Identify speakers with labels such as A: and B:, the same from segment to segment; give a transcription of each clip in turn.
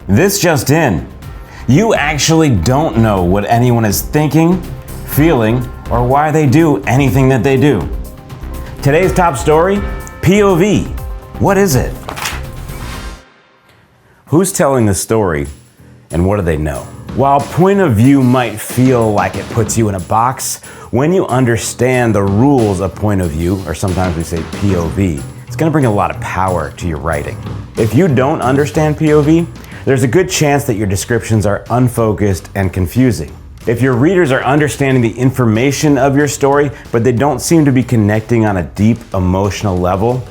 A: This just in. You actually don't know what anyone is thinking, feeling, or why they do anything that they do. Today's top story, POV. What is it? Who's telling the story and what do they know? While point of view might feel like it puts you in a box, when you understand the rules of point of view, or sometimes we say POV, it's gonna bring a lot of power to your writing. If you don't understand POV, there's a good chance that your descriptions are unfocused and confusing. If your readers are understanding the information of your story, but they don't seem to be connecting on a deep emotional level,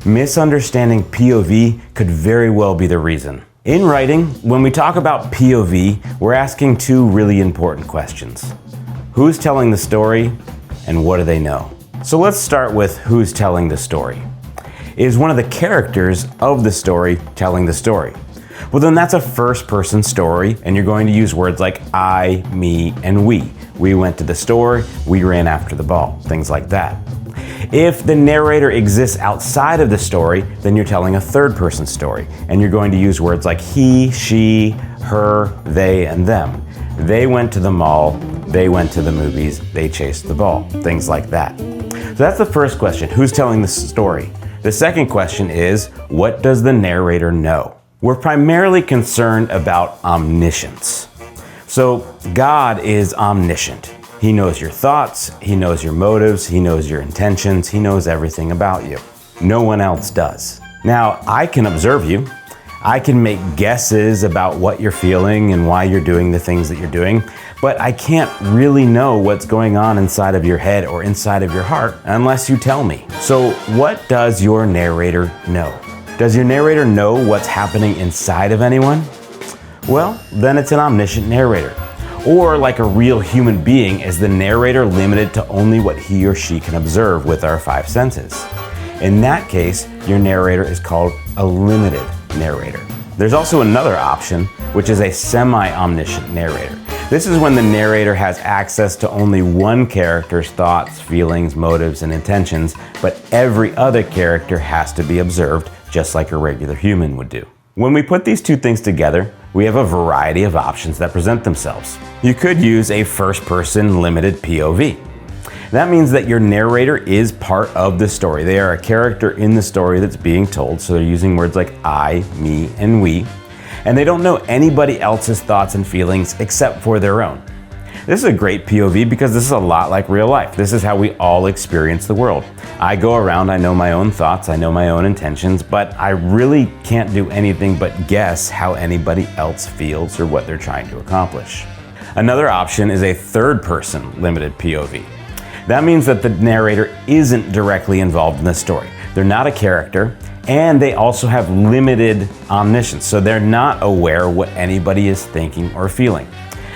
A: misunderstanding POV could very well be the reason. In writing, when we talk about POV, we're asking two really important questions. Who's telling the story, and what do they know? So let's start with who's telling the story. Is one of the characters of the story telling the story? Well, then that's a first-person story, and you're going to use words like I, me, and we. We went to the store, we ran after the ball, things like that. If the narrator exists outside of the story, then you're telling a third-person story, and you're going to use words like he, she, her, they, and them. They went to the mall, they went to the movies, they chased the ball, things like that. So that's the first question, who's telling the story? The second question is, what does the narrator know? We're primarily concerned about omniscience. So God is omniscient. He knows your thoughts, he knows your motives, he knows your intentions, he knows everything about you. No one else does. Now, I can observe you. I can make guesses about what you're feeling and why you're doing the things that you're doing, but I can't really know what's going on inside of your head or inside of your heart unless you tell me. So what does your narrator know? Does your narrator know what's happening inside of anyone? Well, then it's an omniscient narrator. Or like a real human being, is the narrator limited to only what he or she can observe with our five senses? In that case, your narrator is called a limited narrator. There's also another option, which is a semi-omniscient narrator. This is when the narrator has access to only one character's thoughts, feelings, motives, and intentions, but every other character has to be observed just like a regular human would do. When we put these two things together, we have a variety of options that present themselves. You could use a first-person limited POV. That means that your narrator is part of the story. They are a character in the story that's being told, so they're using words like I, me, and we, and they don't know anybody else's thoughts and feelings except for their own. This is a great POV because this is a lot like real life. This is how we all experience the world. I go around, I know my own thoughts, I know my own intentions, but I really can't do anything but guess how anybody else feels or what they're trying to accomplish. Another option is a third-person limited POV. That means that the narrator isn't directly involved in the story. They're not a character, and they also have limited omniscience, so they're not aware what anybody is thinking or feeling.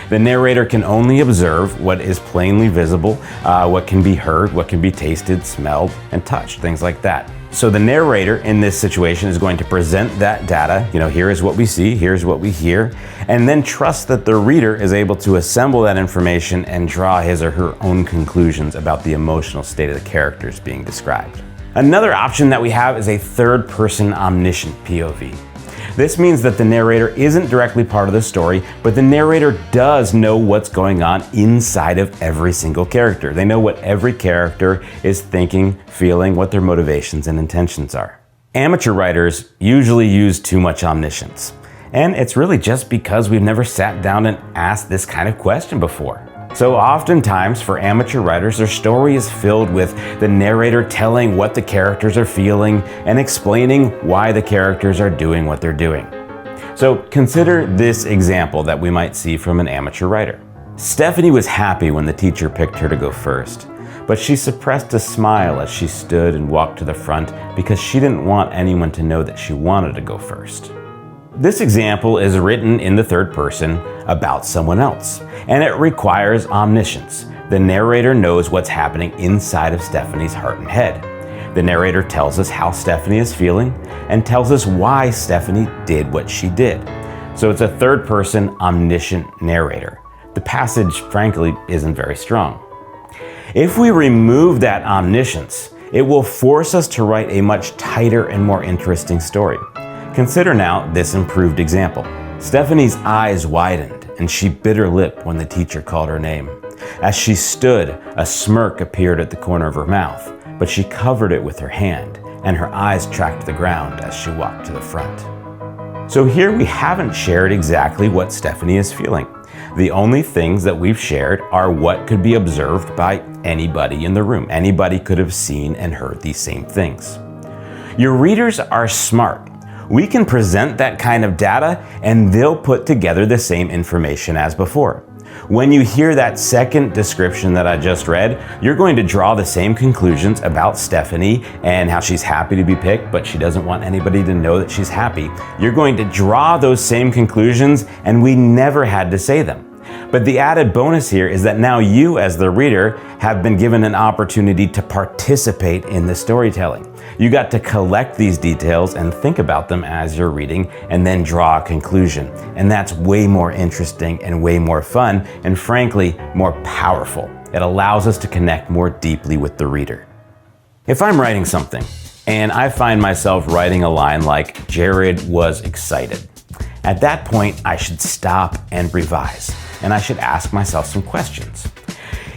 A: The narrator can only observe what is plainly visible, what can be heard, what can be tasted, smelled, and touched, things like that. So the narrator in this situation is going to present that data, here is what we see, here's what we hear, and then trust that the reader is able to assemble that information and draw his or her own conclusions about the emotional state of the characters being described. Another option that we have is a third-person omniscient POV. This means that the narrator isn't directly part of the story, but the narrator does know what's going on inside of every single character. They know what every character is thinking, feeling, what their motivations and intentions are. Amateur writers usually use too much omniscience, and it's really just because we've never sat down and asked this kind of question before. So oftentimes for amateur writers, their story is filled with the narrator telling what the characters are feeling and explaining why the characters are doing what they're doing. So consider this example that we might see from an amateur writer. Stephanie was happy when the teacher picked her to go first, but she suppressed a smile as she stood and walked to the front because she didn't want anyone to know that she wanted to go first. This example is written in the third person about someone else, and it requires omniscience. The narrator knows what's happening inside of Stephanie's heart and head. The narrator tells us how Stephanie is feeling and tells us why Stephanie did what she did. So it's a third person omniscient narrator. The passage, frankly, isn't very strong. If we remove that omniscience, it will force us to write a much tighter and more interesting story. Consider now this improved example. Stephanie's eyes widened and she bit her lip when the teacher called her name. As she stood, a smirk appeared at the corner of her mouth, but she covered it with her hand and her eyes tracked the ground as she walked to the front. So here we haven't shared exactly what Stephanie is feeling. The only things that we've shared are what could be observed by anybody in the room. Anybody could have seen and heard these same things. Your readers are smart. We can present that kind of data and they'll put together the same information as before. When you hear that second description that I just read, you're going to draw the same conclusions about Stephanie and how she's happy to be picked, but she doesn't want anybody to know that she's happy. You're going to draw those same conclusions and we never had to say them. But the added bonus here is that now you, as the reader, have been given an opportunity to participate in the storytelling. You got to collect these details and think about them as you're reading and then draw a conclusion. And that's way more interesting and way more fun and frankly, more powerful. It allows us to connect more deeply with the reader. If I'm writing something and I find myself writing a line like, "Jared was excited," at that point, I should stop and revise. And I should ask myself some questions.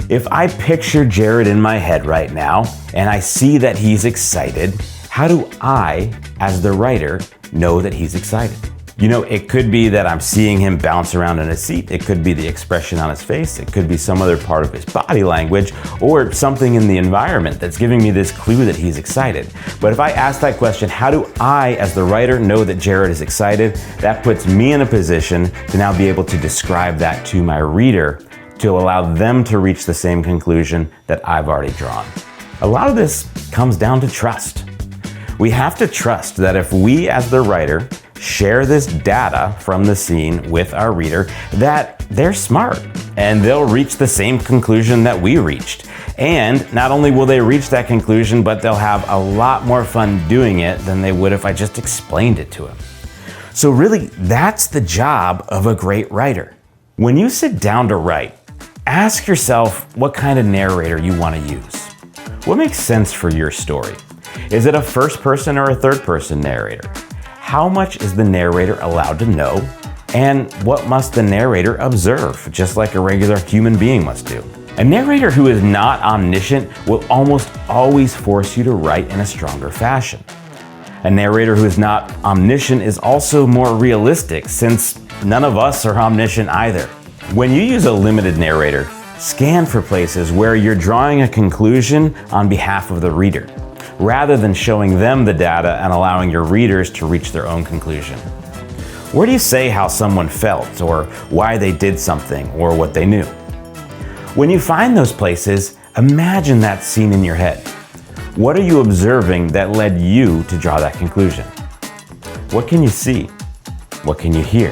A: If I picture Jared in my head right now and I see that he's excited, how do I, as the writer, know that he's excited? You know, it could be that I'm seeing him bounce around in a seat. It could be the expression on his face. It could be some other part of his body language or something in the environment that's giving me this clue that he's excited. But if I ask that question, how do I, as the writer, know that Jared is excited? That puts me in a position to now be able to describe that to my reader to allow them to reach the same conclusion that I've already drawn. A lot of this comes down to trust. We have to trust that if we, as the writer, share this data from the scene with our reader, that they're smart and they'll reach the same conclusion that we reached. And not only will they reach that conclusion, but they'll have a lot more fun doing it than they would if I just explained it to them. So really, that's the job of a great writer. When you sit down to write, ask yourself what kind of narrator you want to use. What makes sense for your story? Is it a first person or a third person narrator? How much is the narrator allowed to know? And what must the narrator observe, just like a regular human being must do? A narrator who is not omniscient will almost always force you to write in a stronger fashion. A narrator who is not omniscient is also more realistic, since none of us are omniscient either. When you use a limited narrator, scan for places where you're drawing a conclusion on behalf of the reader, rather than showing them the data and allowing your readers to reach their own conclusion. Where do you say how someone felt, or why they did something, or what they knew? When you find those places, imagine that scene in your head. What are you observing that led you to draw that conclusion? What can you see? What can you hear?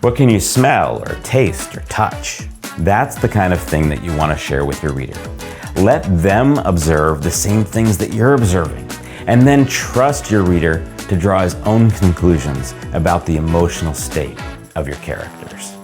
A: What can you smell, or taste, or touch? That's the kind of thing that you want to share with your reader. Let them observe the same things that you're observing, and then trust your reader to draw his own conclusions about the emotional state of your characters.